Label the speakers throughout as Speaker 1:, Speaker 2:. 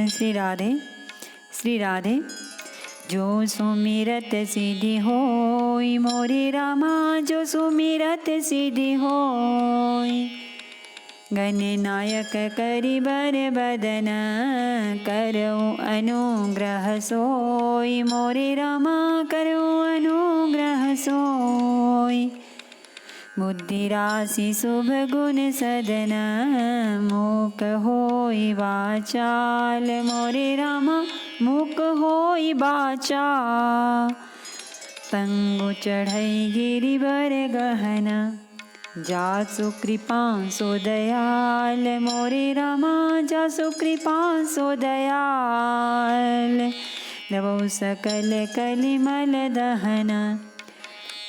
Speaker 1: श्री राधे श्री राधे। जो सुमिरत सिद्धि होई मोरे रामा, जो सुमिरत सिद्धि होई। गणनायक करि बर बदन, करो अनुग्रह सोई मोरे रामा, करो अनुग्रह सोई। बुद्धि राशि शुभ गुण सदन, मूक होई वाचाल मोरे रामा, मूक होई वाचाल। पंगु चढ़ई गिरिवर गहन, जासु कृपा सो दयाल मोरे रामा, जासु कृपा सो दयाल। लवौ सकल कलिमल दहन,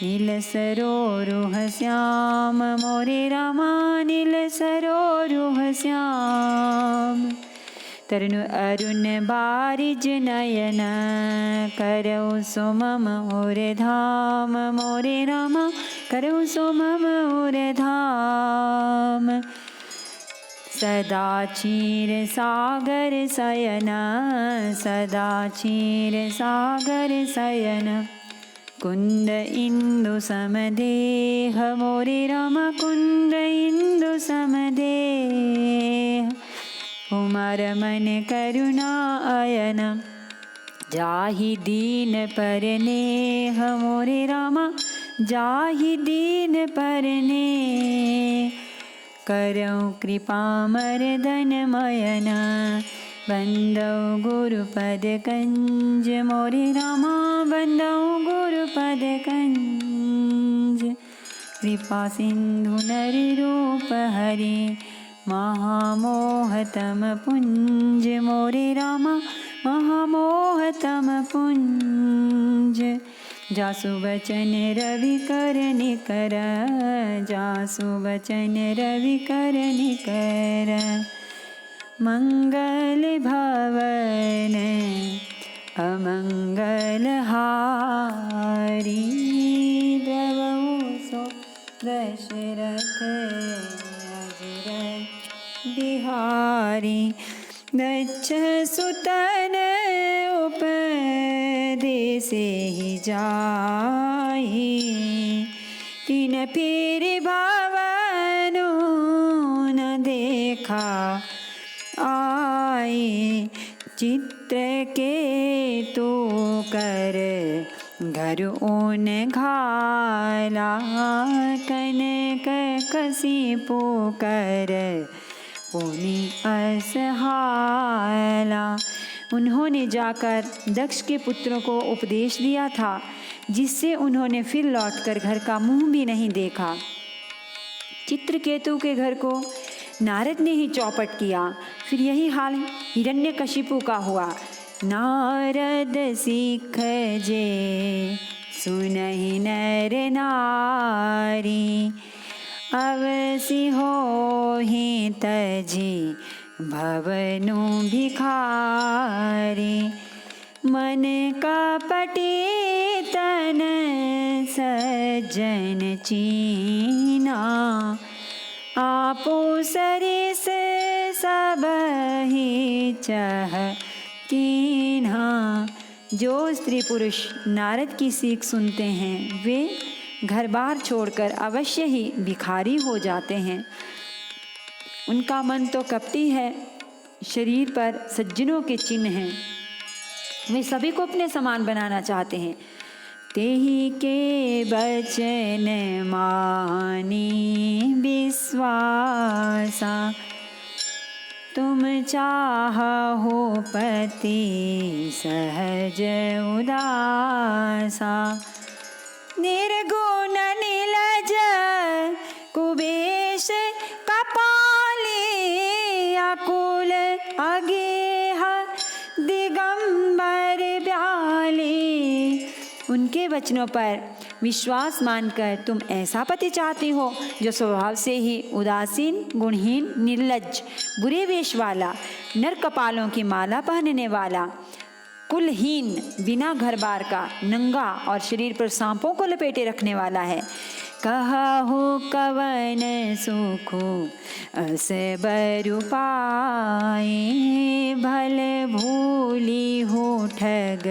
Speaker 1: नील सरोरुह श्याम मोरे रामा, नील सरोरुह श्याम। तरनु अरुण बारिज नयन, करौ सो मम और धाम मोरे रामा, करौ सो मम और धाम। सदा क्षीर सागर शयन, सदा क्षीर सागर शयन। कुंद इंदु समदेह मोरे रामा, कुंद इंदु समदेह। कुमार मन करुणा अयन, जाहि दीन पर नेह मोरे रामा, जाहि दीन पर नेह। करौ कृपा मर्दन मयन, बंदौ गुरुपद कंज मोरे रामा, बंदौ गुरुपद कंज। कृपा सिंधु नर रूप हरि, महामोहतम पुंज मोरे रामा, महामोहतम पुंज। जासु वचन रवि कर निकर, जासु वचन रवि कर निकर। मंगल भवन अमंगल हारी, द्रवौ सो दशरथ अजर बिहारी। दक्ष सुतन उपदेशे ही जाहि, तीन फिर भवनु न देखा आए। चित्र के तो कर घर ऊन घाला, कनक कसी पुकर पुनि असहाला। उन्होंने जाकर दक्ष के पुत्रों को उपदेश दिया था, जिससे उन्होंने फिर लौटकर घर का मुंह भी नहीं देखा। चित्रकेतु के घर को नारद ने ही चौपट किया। फिर यही हाल हिरण्यकशिपु का हुआ। नारद सीख जे सुनहि नर नारी, अवसि होहि तजी भवनु भिखारी। मन कपटी तन सज्जन चीना, आपो सरिस सबहि चह कीन्हा। जो स्त्री पुरुष नारद की सीख सुनते हैं, वे घर बार छोड़कर अवश्य ही भिखारी हो जाते हैं। उनका मन तो कपटी है, शरीर पर सज्जनों के चिन्ह हैं। वे सभी को अपने समान बनाना चाहते हैं। तेहि के बचन मानी विश्वासा, तुम चाहो पति सहज उदासा। निर्गुण नीलज कुबेश कपाली, अकुल अगेह दिगंबर ब्याली। उनके वचनों पर विश्वास मानकर तुम ऐसा पति चाहती हो जो स्वभाव से ही उदासीन, गुणहीन, निर्लज्ज, बुरे वेश वाला, नर कपालों की माला पहनने वाला, कुलहीन, बिना घर बार का, नंगा और शरीर पर सांपों को लपेटे रखने वाला है। कहु कवन सुखु अस बरु पाए, भल भूली हो ठग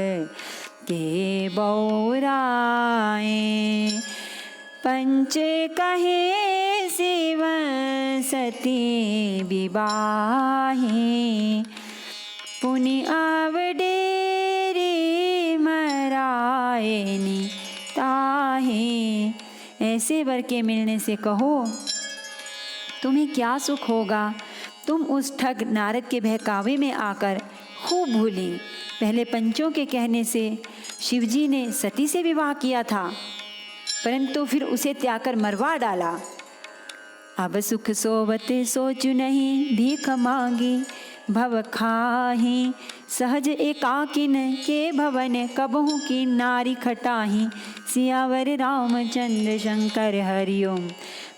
Speaker 1: के बौराए। पंच कहे शिव सती विवाहे, पुनि आवडेरी मरायनी ताहे। ऐसे वर के मिलने से कहो तुम्हें क्या सुख होगा। तुम उस ठग नारद के बहकावे में आकर खूब भूली। पहले पंचों के कहने से शिवजी ने सती से विवाह किया था, परंतु फिर उसे त्याग कर मरवा डाला। अब सुख सोवत सोचु नहीं, भीख मांगी भव खाही। सहज एकाकिन के भवन, कबहू की नारी खटाही। सियावर रामचंद्र शंकर हरिओम,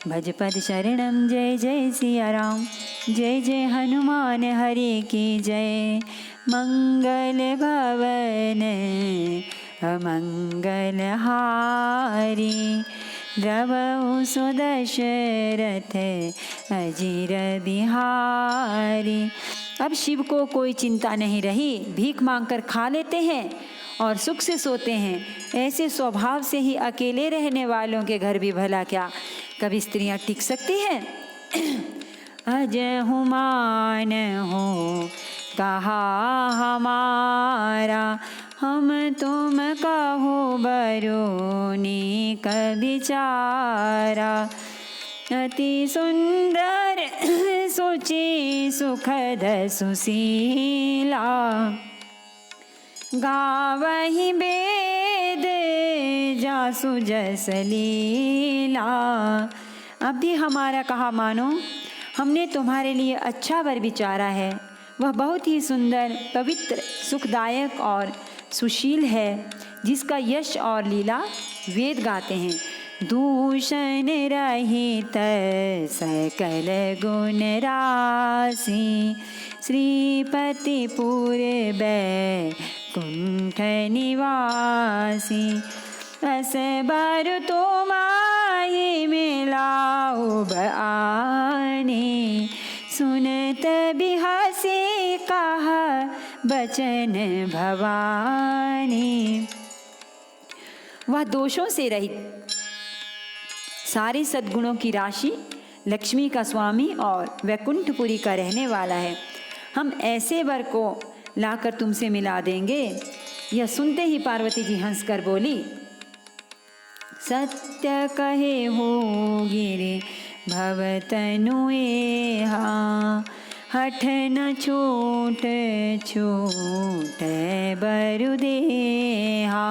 Speaker 1: भज पद शरणम जय जय सिया राम। जय जय हनुमान हरि की जय। मंगल भवन अमंगल हारी, द्रवहु सुदशरथ अजिर बिहारी। अब शिव को कोई चिंता नहीं रही, भीख मांगकर खा लेते हैं और सुख से सोते हैं। ऐसे स्वभाव से ही अकेले रहने वालों के घर भी भला क्या कभी स्त्रियां टिक सकती हैं। अजहु मान हो कहा हमारा, हम तुम कहो बरूनी कविचारा। अति सुंदर सुचि सुखद सुशीला, गावहि वेद जासु जस लीला। अब भी हमारा कहा मानो, हमने तुम्हारे लिए अच्छा वर विचारा है। वह बहुत ही सुंदर, पवित्र, सुखदायक और सुशील है, जिसका यश और लीला वेद गाते हैं। दूषण रहित सकल गुण राशि, श्रीपति पूर्व कुंठ निवासी। अस बर तुमाहि मिलाओ बआनी, सुनत बिहसी कहा बचन भवानी। वह दोषों से रहित, सारे सद्गुणों की राशि, लक्ष्मी का स्वामी और वैकुंठपुरी का रहने वाला है। हम ऐसे वर को लाकर तुमसे मिला देंगे। यह सुनते ही पार्वती जी हंसकर बोली, सत्य कहे हो गिरे भवतनुएहा, हठ न छूट छूट बरु देहा।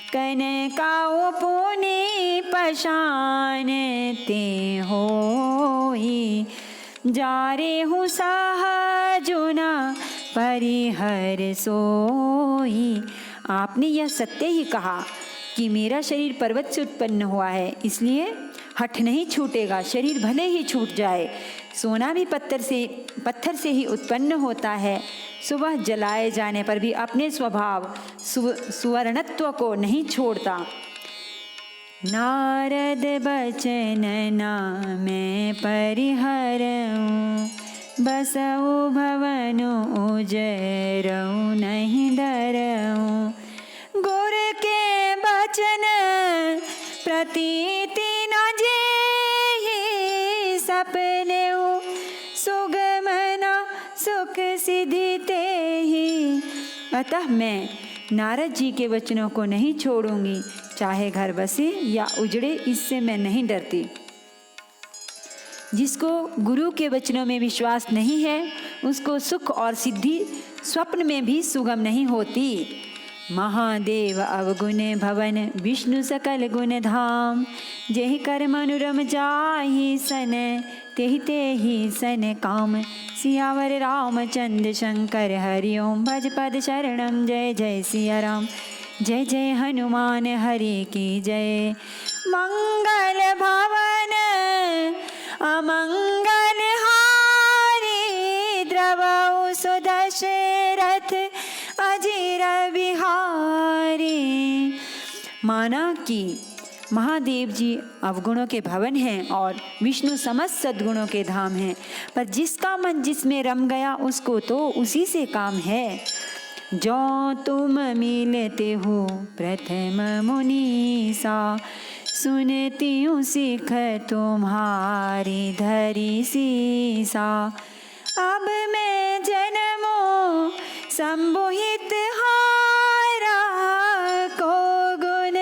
Speaker 1: कनकाओ पुनि पशानते होई, जारे हूँ सहजुना परिहर सोई। आपने यह सत्य ही कहा कि मेरा शरीर पर्वत से उत्पन्न हुआ है, इसलिए हठ नहीं छूटेगा। शरीर भले ही छूट जाए, सोना भी पत्थर से ही उत्पन्न होता है। सुबह जलाए जाने पर भी अपने स्वभाव सुवर्णत्व को नहीं छोड़ता। नारद बचन नामै परिहरऊँ, बसऊ भवन उजरऊँ नहीं डरऊँ। गुर के बचन प्रतीति न जेहि, सपनेऊ सुगम न सुख सिद्धि तेहि। अतः मैं नारद जी के वचनों को नहीं छोड़ूंगी, चाहे घर बसे या उजड़े, इससे मैं नहीं डरती। जिसको गुरु के वचनों में विश्वास नहीं है, उसको सुख और सिद्धि स्वप्न में भी सुगम नहीं होती। महादेव अवगुण भवन, विष्णु सकल गुण धाम। जेहि कर्म अनुरम जाहि सन, तेहि तेहि सन काम। सियावर रामचंद्र शंकर हरिओम, भज पद शरणम जय जय सिया राम। जय जय हनुमान हरि की जय। मंगल भवन अमंगल हारी, द्रवहु सुदशरथ अजिर बिहारी। माना कि महादेव जी अवगुणों के भवन हैं और विष्णु समस्त सद्गुणों के धाम हैं, पर जिसका मन जिसमें रम गया उसको तो उसी से काम है। जो तुम मिलते हो प्रथम मुनीसा, सुनती हूँ सिख तुम्हारी धरी सीसा। अब मैं जन्मों संबोहित हारा, को गुण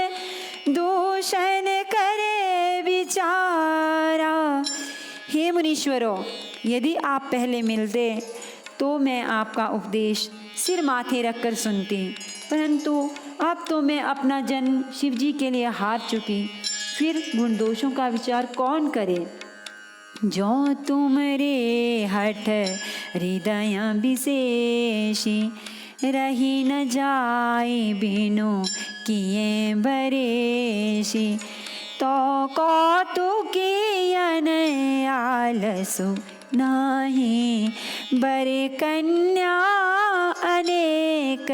Speaker 1: दूषण करे विचारा। हे मुनीश्वरों, यदि आप पहले मिलते तो मैं आपका उपदेश सिर माथे रखकर सुनती, परंतु अब तो मैं अपना जन्म शिव जी के लिए हार चुकी, फिर गुण दोषों का विचार कौन करे। जो तुमरे हठ हृदय विशेषी, रही न जाए बिनु किए बरेशी। तो कौतुकियन आलसु नाही, बरे कन्या अनेक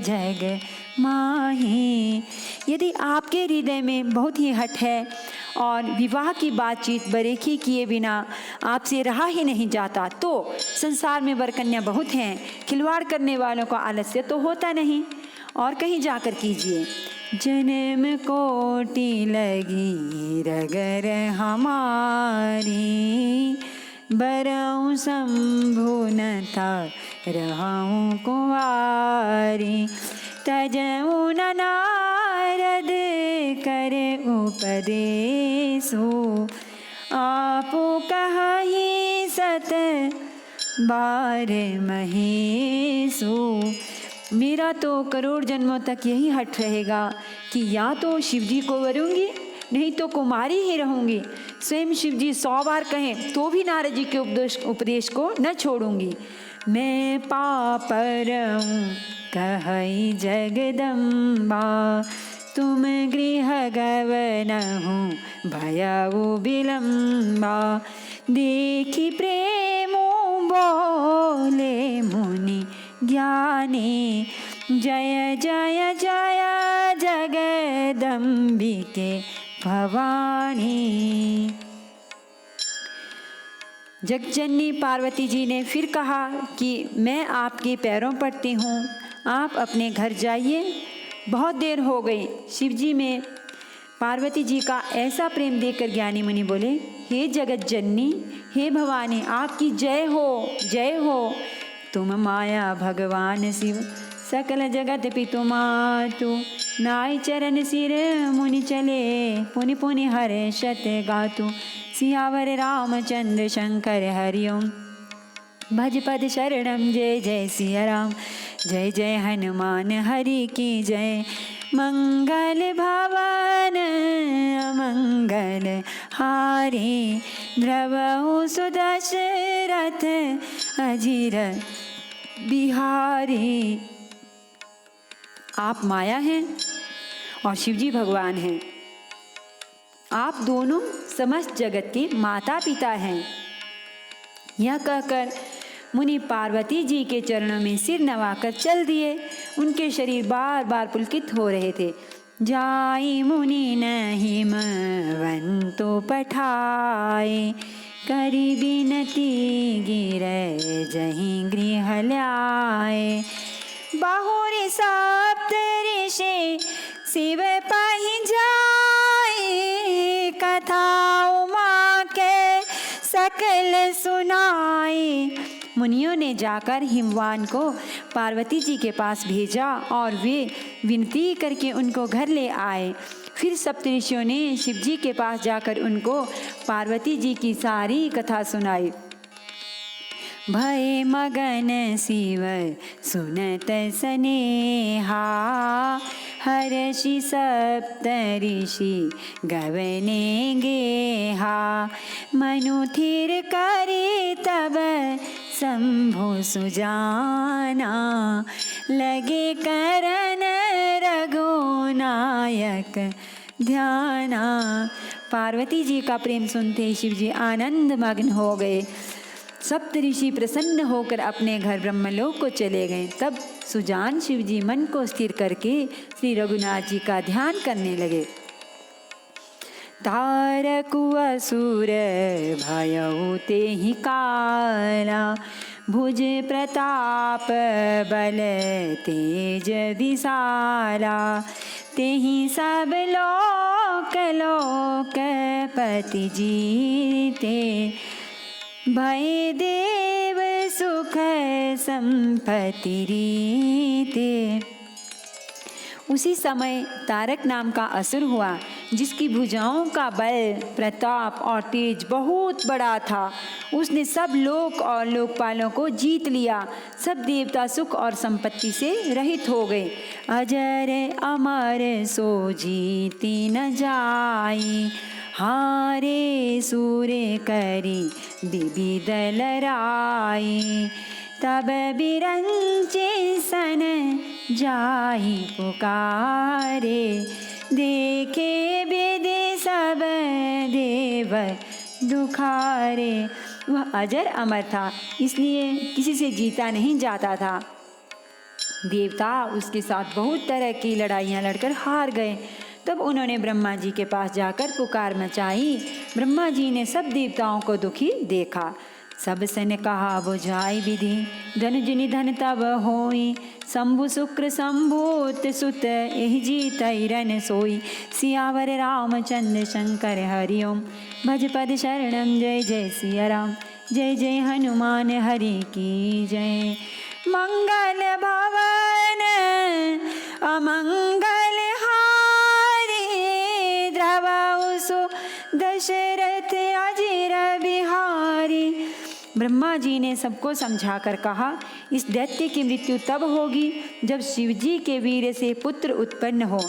Speaker 1: जग माही। यदि आपके हृदय में बहुत ही हठ है और विवाह की बातचीत बरेखी किए बिना आपसे रहा ही नहीं जाता, तो संसार में वर कन्या बहुत हैं, खिलवाड़ करने वालों का आलस्य तो होता नहीं, और कहीं जाकर कीजिए। जन्म कोटि लगी रगर हमारी, बरऊँ शंभु न था रहूँ कुंवारी। तजऊँ न नारद करे उपदेशो, आपो कहि सत बार महेशो। मेरा तो करोड़ जन्मों तक यही हट रहेगा कि या तो शिव जी को वरूंगी, नहीं तो कुमारी ही रहूंगी। स्वयं शिव जी 100 बार कहें तो भी नारद जी के उपदेश को न छोड़ूंगी। मैं पापरऊँ कहई जगदम्बा, तुम गृह गवनहु भयउ विलम्बा। देखी प्रेमो बोले मुनि ज्ञानी, जय जय जय जगदम्बिके भवानी। जगजननी पार्वती जी ने फिर कहा कि मैं आपके पैरों पड़ती हूँ, आप अपने घर जाइए, बहुत देर हो गई। शिव जी में पार्वती जी का ऐसा प्रेम देखकर ज्ञानी मुनि बोले, हे जगत जननी, हे भवानी, आपकी जय हो, जय हो। तुम माया भगवान शिव, सकल जगत पितु मातु। नाई चरण सिर मुनि चले, पुनि पुनि हर्षत गातु। सियावर रामचंद्र शंकर हरिओम, भज पद शरणम जय जय सिया राम। जय जय हनुमान हरि की जय। मंगल भवन अमंगल हारी, द्रवहु सुदशरथ अजिर बिहारी। आप माया हैं और शिवजी भगवान हैं। आप दोनों समस्त जगत के माता पिता हैं। यह कहकर मुनि पार्वती जी के चरणों में सिर नवाकर चल दिए। उनके शरीर बार बार पुलकित हो रहे थे। जाई मुनि नहीं वंतो पठाए, करी बिनती गिर जहीं गृह ल्याए। बहुरी सप्त ऋषि शिव पाहि जाए, कथा उमा के सकल सुनाए। मुनियों ने जाकर हिमवान को पार्वती जी के पास भेजा और वे विनती करके उनको घर ले आए। फिर सप्तऋषियों ने शिव जी के पास जाकर उनको पार्वती जी की सारी कथा सुनाई। भय मगन शिव सुनत स्नेहा, हर्षि सप्त ऋषि गवने गेहा। मनु थिर करे तब शंभु सुजाना, लगे करन रघुनायक ध्याना। पार्वती जी का प्रेम सुनते शिव जी आनंद मग्न हो गए। सप्तऋषि प्रसन्न होकर अपने घर ब्रह्मलोक को चले गए। तब सुजान शिव जी मन को स्थिर करके श्री रघुनाथ जी का ध्यान करने लगे। तारकु असुर भयउ तेहि काला, भुज प्रताप बल तेज विशाला, तेहि सब लोक लोकपति जीते, भय देव सुख संपत्ति रीते। उसी समय तारक नाम का असुर हुआ, जिसकी भुजाओं का बल, प्रताप और तेज बहुत बड़ा था। उसने सब लोक और लोकपालों को जीत लिया। सब देवता सुख और संपत्ति से रहित हो गए। अजर अमर सो जीती न जाई, हारे सूर्य करी विविध लड़ाई, तब बिरंचे सन जाहि पुकारे, देखे बेदे सब देव दुखारे। वह अजर अमर था, इसलिए किसी से जीता नहीं जाता था। देवता उसके साथ बहुत तरह की लड़ाइयाँ लड़कर हार गए। तब उन्होंने ब्रह्मा जी के पास जाकर पुकार मचाई। ब्रह्मा जी ने सब देवताओं को दुखी देखा। सब सन कहा बुझाई विधि, धनुज निधन तब होई, शंभु शुक्र शंभूत सुत एहि जीतई रन सोई। सियावर रामचंद्र शंकर हरिओम, भज पद शरणम जय जय सिया राम, जय जय हनुमान हरि की जय। मंगल भवन अमंगल हारी, द्रवउ सु दशरथ अजिर बिहारी। ब्रह्मा जी ने सबको समझाकर कहा, इस दैत्य की मृत्यु तब होगी जब शिवजी के वीर से पुत्र उत्पन्न हो।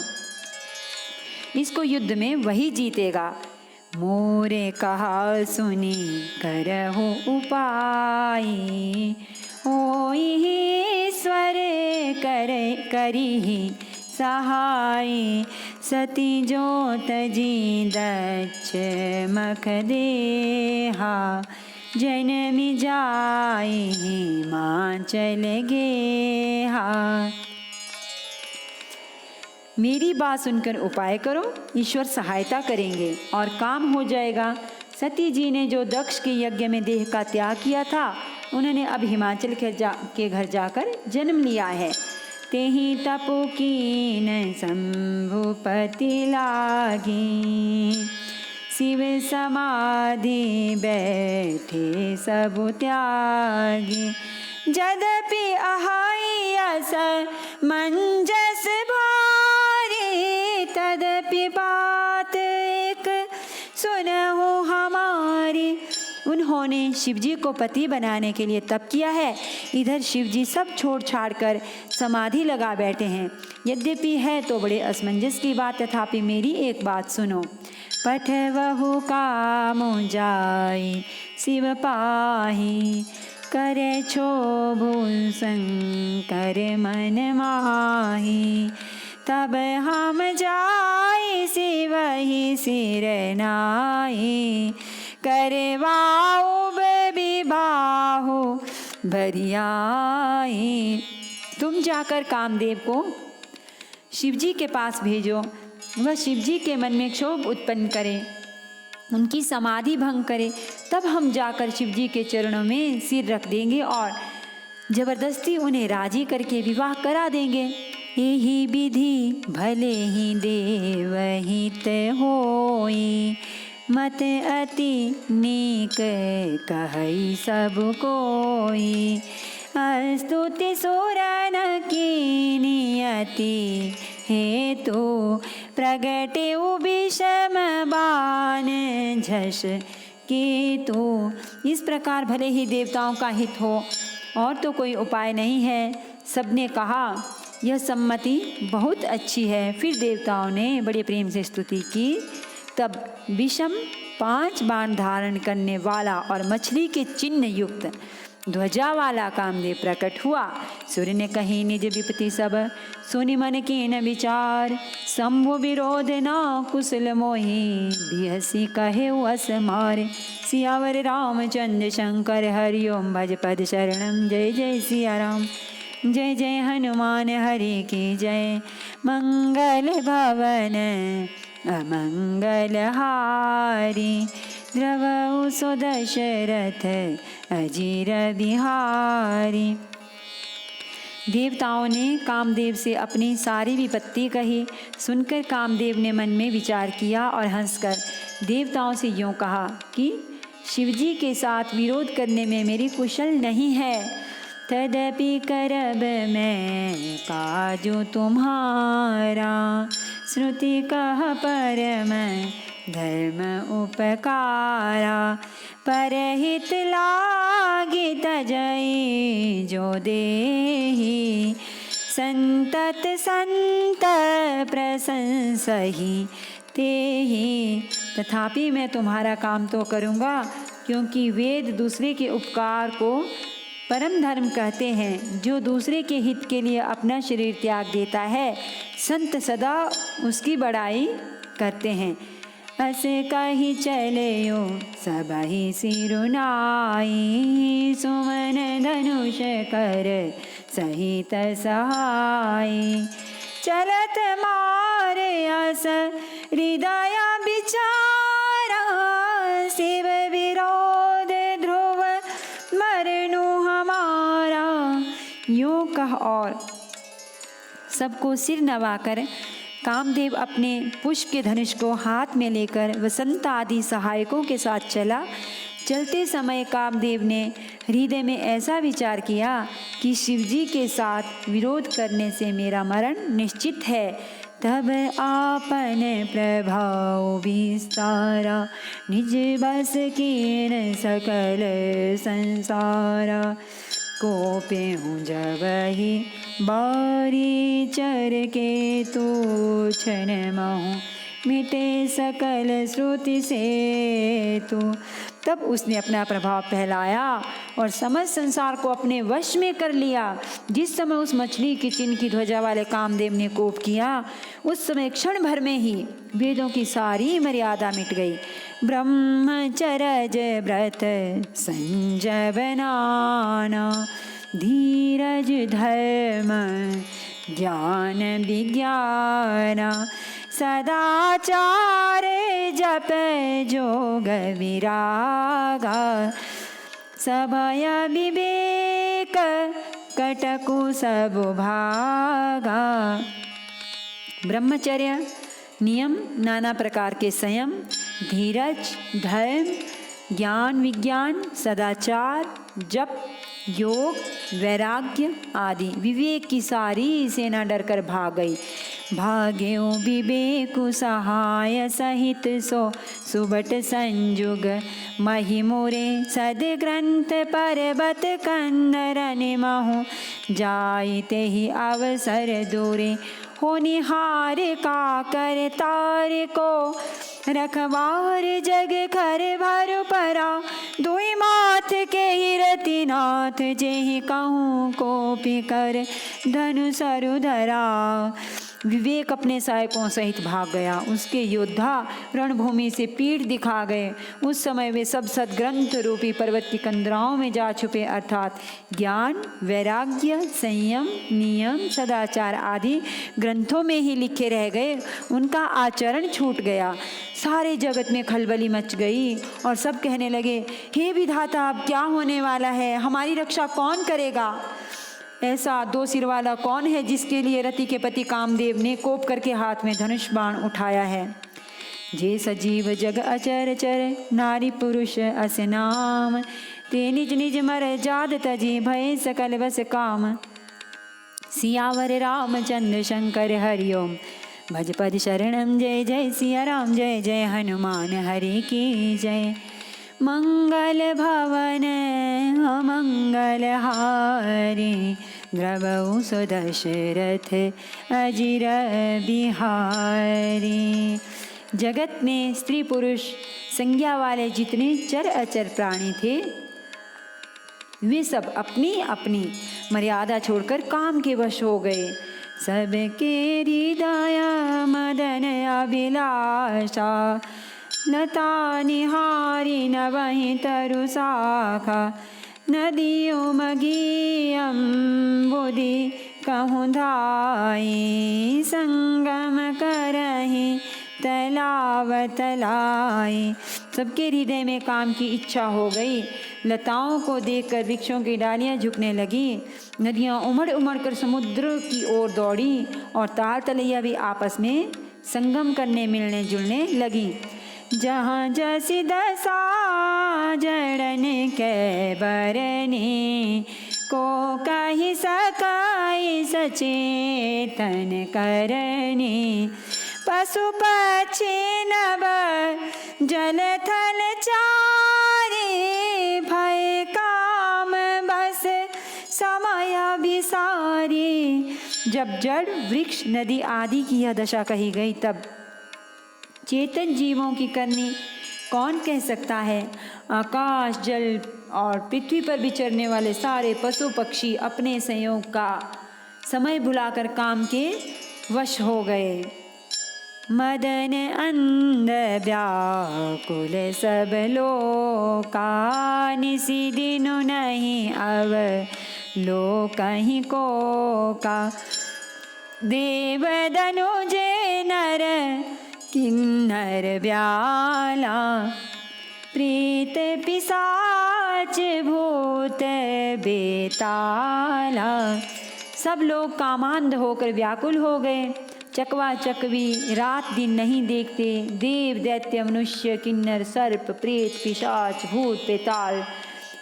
Speaker 1: इसको युद्ध में वही जीतेगा। मोरे कहा सुनी करहु उपाय, होई ईश्वर करिहि सहाय। सती जोत जी दक्ष मख देहा, जनमि जाए हिमाचल गेहा। मेरी बात सुनकर उपाय करो, ईश्वर सहायता करेंगे और काम हो जाएगा। सती जी ने जो दक्ष के यज्ञ में देह का त्याग किया था, उन्होंने अब हिमाचल के घर जाकर जन्म लिया है। तेहि तपु कीन शंभुपति लागी, शिव समाधि बैठे सब त्यागी। यद्यपि अहाई अस मंजस भारी, तदपि बात एक सुनहु हमारी। उन्होंने शिवजी को पति बनाने के लिए तप किया है। इधर शिवजी सब छोड़ छाड़ कर समाधि लगा बैठे हैं। यद्यपि है तो बड़े असमंजस की बात, तथापि मेरी एक बात सुनो। पठवहु कामु जाई शिव पाही, करे क्षोभु शंकर मन माही। तब हम जाई शिवहि सिर नाई, करवाओ विबाहु बरियाई। तुम जाकर कामदेव को शिवजी के पास भेजो। वह शिवजी के मन में क्षोभ उत्पन्न करे, उनकी समाधि भंग करे। तब हम जाकर शिवजी के चरणों में सिर रख देंगे और जबरदस्ती उन्हें राजी करके विवाह करा देंगे। यही विधि भले ही देवहित होई, मत अति नीक कहई सब कोई। स्तुति सुरन की नियति हेतु, प्रगटे विषम बाण झस केतु। इस प्रकार भले ही देवताओं का हित हो और तो कोई उपाय नहीं है। सबने कहा यह सम्मति बहुत अच्छी है। फिर देवताओं ने बड़े प्रेम से स्तुति की। तब विषम 5 बाण धारण करने वाला और मछली के चिन्ह युक्त ध्वजा वाला कामदेव प्रकट हुआ। सूर्य ने कही निज विपत्ति सब, सुनि मन के न विचार। शंभु विरोध न कुशल मोहि, बिहसी कहे अस मारे। सियावर रामचंद्र शंकर हरिओम, भज पद शरणम जय जय सिया राम, जय जय हनुमान हरि की जय। मंगल भवन अमंगलहारी द्रवौ सो दशरथ अजीर बिहारी। देवताओं ने कामदेव से अपनी सारी विपत्ति कही। सुनकर कामदेव ने मन में विचार किया और हंसकर देवताओं से यूँ कहा कि शिवजी के साथ विरोध करने में मेरी कुशल नहीं है। तदपि करब मैं काजु तुम्हारा, श्रुति कह परम धर्म उपकारा। परहित लागी तजई जो देहि, संतत संत प्रशंसहि तेहि। तथापि मैं तुम्हारा काम तो करूँगा, क्योंकि वेद दूसरे के उपकार को परम धर्म कहते हैं। जो दूसरे के हित के लिए अपना शरीर त्याग देता है, संत सदा उसकी बड़ाई करते हैं। अस कही चलयो सबहि सिरुनाई, सुमन धनुष कर सहित सहाय। चलत मारे अस हृदय विचारा, शिव विरोध ध्रुव मरनु हमारा। यूँ कह और सबको सिर नवाकर कामदेव अपने पुष्प के धनुष को हाथ में लेकर वसंत आदि सहायकों के साथ चला। चलते समय कामदेव ने हृदय में ऐसा विचार किया कि शिवजी के साथ विरोध करने से मेरा मरण निश्चित है। तब आपन प्रभाव विस्तारा, निज बस कीन सकल संसारा। कोपे हूँ जब ही बारी चर के तो, क्षण महु मिटे सकल श्रुति से तो। तब उसने अपना प्रभाव फैलाया और समस्त संसार को अपने वश में कर लिया। जिस समय उस मछली की चिन्ह की ध्वजा वाले कामदेव ने कोप किया, उस समय क्षण भर में ही वेदों की सारी मर्यादा मिट गई। ब्रह्मचर्य व्रत संजवनाना, धीरज धर्म ज्ञान विज्ञान। सदाचार जप जोग विरागा, सभय विवेक कटकु सब भागा। ब्रह्मचर्य नियम, नाना प्रकार के संयम, धीरज, धर्म, ज्ञान विज्ञान, सदाचार, जप, योग, वैराग्य आदि विवेक की सारी सेना डरकर भाग गई। भाग्यो विवेकु सहाय सहित सो, सुबट संजुग महिमोरे। सदग्रंथ पर्वत कंदर निमहु, जाइते ही अवसर दूरे। होनिहार का कर तार को, रखवार जग खर भर परा। दुई माथ के हिरति नाथ, जेहि कहूँ कोपि कर धनु सरु धरा। विवेक अपने सहायकों सहित भाग गया। उसके योद्धा रणभूमि से पीठ दिखा गए। उस समय वे सब सदग्रंथ रूपी पर्वत की कंदराओं में जा छुपे, अर्थात ज्ञान, वैराग्य, संयम, नियम, सदाचार आदि ग्रंथों में ही लिखे रह गए। उनका आचरण छूट गया। सारे जगत में खलबली मच गई और सब कहने लगे, हे विधाता, अब क्या होने वाला है? हमारी रक्षा कौन करेगा? ऐसा दो सिर वाला कौन है जिसके लिए रति के पति कामदेव ने कोप करके हाथ में धनुष बाण उठाया है? जे सजीव जग अचर चर, नारी पुरुष अस नाम। ते निज निज मर जाद तजी, भय सकल बस काम। सियावर रामचंद्र शंकर हरिओम, भज पद शरणम। जय जय सिया राम, जय जय हनुमान हरि की जय। मंगल भवन अमंगल हारी, द्रवौ सो दशरथ अजिर बिहारी। जगत में स्त्री पुरुष संज्ञा वाले जितने चर अचर प्राणी थे, वे सब अपनी अपनी मर्यादा छोड़कर काम के वश हो गए। सबके हृदय मदन अभिलाषा, लता निहारी न वहीं तरु शाखा। नदियों मगीयम बुद्धि कहूँ धाई, संगम करहि तलाव तलाए। सबके हृदय में काम की इच्छा हो गई। लताओं को देखकर वृक्षों की डालियां झुकने लगी। नदियां उमड़ उमड़ कर समुद्र की ओर दौड़ी और ताल तलैया भी आपस में संगम करने मिलने जुलने लगी। जहाँ जैसी दशा जड़न के बरने को कही सकाई सचेतन करने। पशु पक्षी नभ जल थल चारे भय काम बस समय विसारे। जब जड़ वृक्ष नदी आदि की यह दशा कही गई तब चेतन जीवों की करनी कौन कह सकता है। आकाश जल और पृथ्वी पर विचरने वाले सारे पशु पक्षी अपने संयोग का समय भुलाकर काम के वश हो गए। मदन अंध व्याकुल सब लोका निसी दिनु नहीं अब लो कहीं को का। देव धनुज नर किन्नर व्याला प्रेत पिशाच भूत बेताला। सब लोग कामांध होकर व्याकुल हो गए। चकवा चकवी रात दिन नहीं देखते। देव दैत्य मनुष्य किन्नर सर्प प्रेत पिशाच भूत बेताल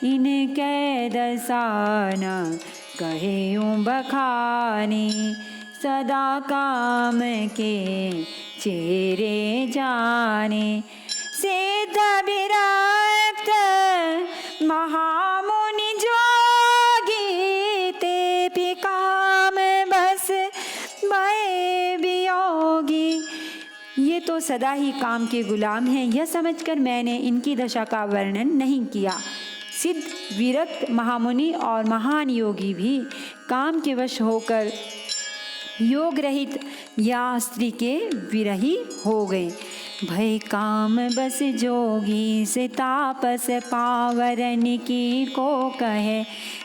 Speaker 1: इनके दसाना कहे बखाने। सदा काम के चेरे जाने सिद्ध विरक्त महामुनि जोगी ते भी काम बस भय वियोगी। ये तो सदा ही काम के गुलाम हैं। यह समझकर मैंने इनकी दशा का वर्णन नहीं किया। सिद्ध विरक्त महामुनि और महान योगी भी काम के वश होकर योग रहित या स्त्री के विरही हो गए। भय काम बस जोगी से तापस पावरन की को कहे।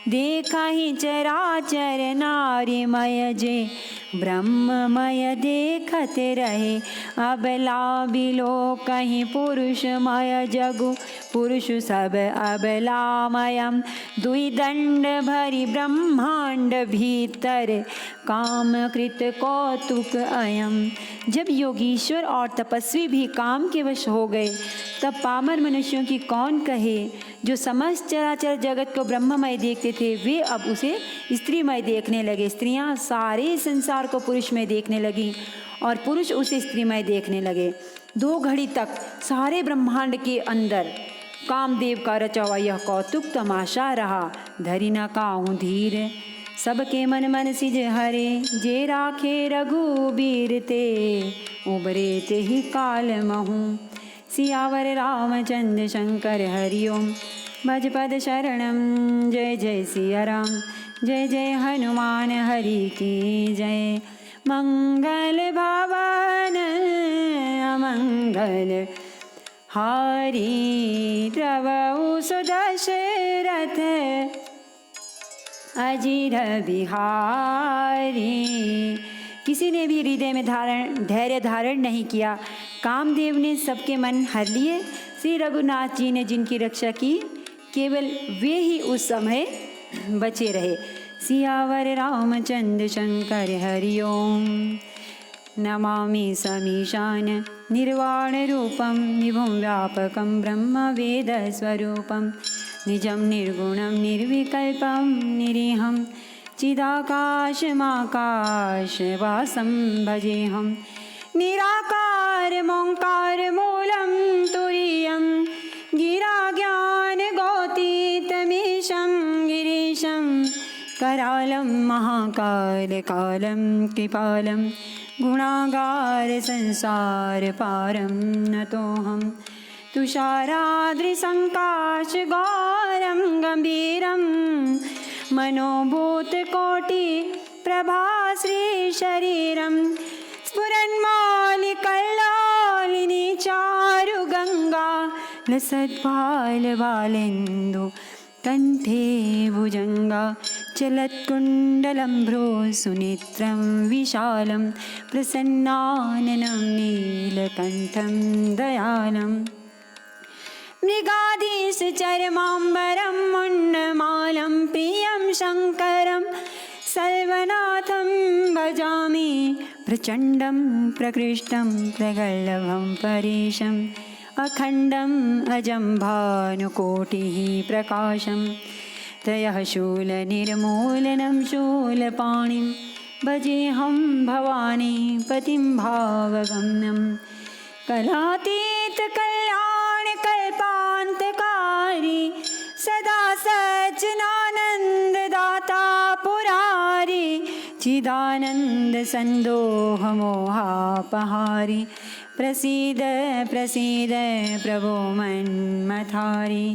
Speaker 1: देखा ही चराचर नारीमय जे ब्रह्ममय देखत रहे। अबला बिलो कहीं पुरुषमय जगु पुरुष सब अबलामयम। दुई दंड भरी ब्रह्मांड भीतर काम कृत कौतुक अयम। जब योगीश्वर और तपस्वी भी काम के वश हो गए तब पामर मनुष्यों की कौन कहे। जो समस्त चराचर जगत को ब्रह्ममय देखते थे वे अब उसे स्त्रीमय देखने लगे। स्त्रियां सारे संसार को पुरुषमय देखने लगी और पुरुष उसे स्त्रीमय देखने लगे। 2 घड़ी तक सारे ब्रह्मांड के अंदर कामदेव का रचा हुआ यह कौतुक तमाशा रहा। धरि न काहू धीर सबके मन मन सिज हरे। जे राखे रघुबीर ते उबरे ते ही काल महू। सियावर रामचंद्र शंकर हरिओम भज पद शरणम। जय जय सिया राम जय जय हनुमान हरि की जय। मंगल भवन अमंगल हारी द्रवउ सुदशरथ अजीर बिहारी। किसी ने भी हृदय में धैर्य धारण नहीं किया। कामदेव ने सबके मन हर लिए। श्री रघुनाथ जी ने जिनकी रक्षा की केवल वे ही उस समय बचे रहे। सियावर रामचंद्र शंकर हरिओम। नमामि समीशान निर्वाण रूपम विभुं व्यापकं ब्रह्म वेद स्वरूपम। निजं निर्गुणं निर्विकल्पं निरीहं चिदाकाशमाकाशवासं भजेऽहं। निराकारमोङ्कार मूलं तुरीयं गिराज्ञानगौतीतमीशं गिरीशं। करालं महाकालकालं कृपालं गुणागार संसार पारं नतोऽहं। तुषाराद्रिसङ्काशगौरं गम्भीरं मनोभूतकोटि प्रभाश्रीशरीरं। स्फुरन्मौलिकल्लोलिनी चारुगङ्गा लसत्फालबालेन्दु कंठे भुजंगा चलत्कुण्डलं भ्रूसुनेत्रं विशालं प्रसन्नाननं नीलकण्ठं दयालम् मृगाधीशचर्माम्बरं मुण्डमालं प्रियं शङ्करं सर्वनाथं भजामि प्रचण्डं प्रकृष्टं प्रगल्भं परेशम् अखण्डम् अजं भानुकोटिः प्रकाशं त्रयः शूलनिर्मूलनं शूलपाणिं भजेऽहं भवानी पतिं भावगम्यं कलातीतकल्याणकल्पान्तकारी सदा सज्जनानन्ददाता पुरारी चिदानन्दसन्दोहमोहापहारी प्रसीद प्रसीद प्रभो मन्मथारी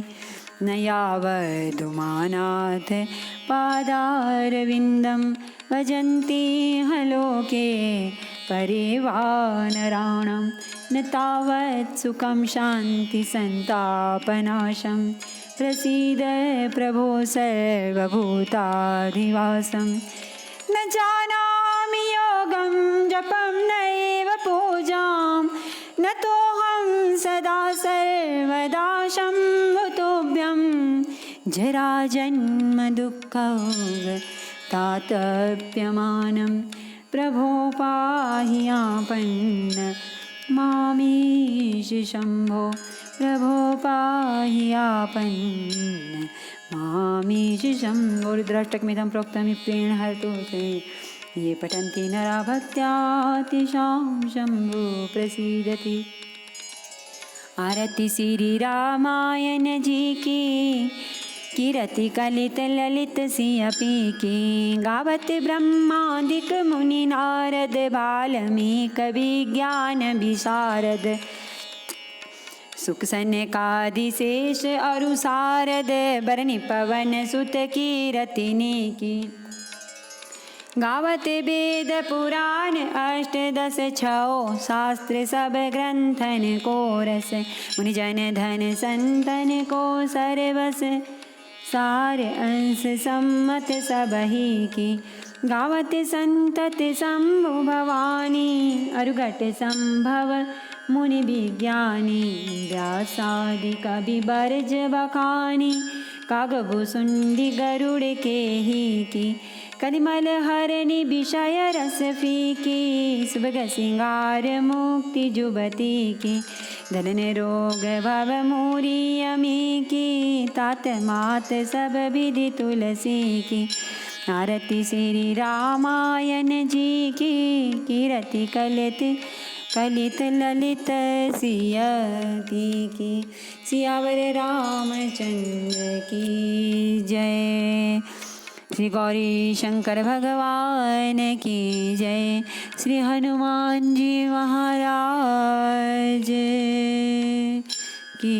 Speaker 1: न यावदुमानाथ पादारविन्दं भजन्ति लोके परिवानराणां न तावत् सुखं शान्तिसन्तापनाशं प्रसीद प्रभो सर्वभूताधिवासं न जानामि योगं जपं नैव पूजां न तोऽहं सदा सर्वदा शम्भुतोभ्यं जराजन्मदुःखतातप्यमानं प्रभो पाहि आपन्न मामीश शम्भो प्रभो पाहि आपन्न मामीश शम्भो। रुद्राष्टकमिदं प्रोक्तमिप्रेण हर्तु ते ये पठन्ति नरा भक्त्या तेषां शम्भो प्रसीदति। आरती श्री रामायण जी की कीरति कलित ललित सिंहपी की गावत ब्रह्मादिक मुनि नारद वाल्मीकि विज्ञान विशारद सुख सनकादिशेष अरु सारद बरनि पवन सुत कीरतिनी की गावत वेद पुराण अष्टदश छौ शास्त्र सब ग्रंथन को रस मुनि जन धन संतन को सर्वस सार अंश सम्मत सबही की गावत संतत शंभु भवानी अरुघट संभव मुनि विज्ञानी व्यासादि कवि बरज बखानी कागभुसुंडी गरुड़ के ही की कलिमल हरनि विषय रस फीकी सुभग सिंगार मुक्ति जुबती की दलन रोग भव मूरी अमी की तात मात सब विधि तुलसी की आरती श्री रामायण जी की कीरति कलित कलित ललित सियती की सियावर रामचंद्र की जय। श्री गौरी शंकर भगवान की जय। श्री हनुमान जी महाराज की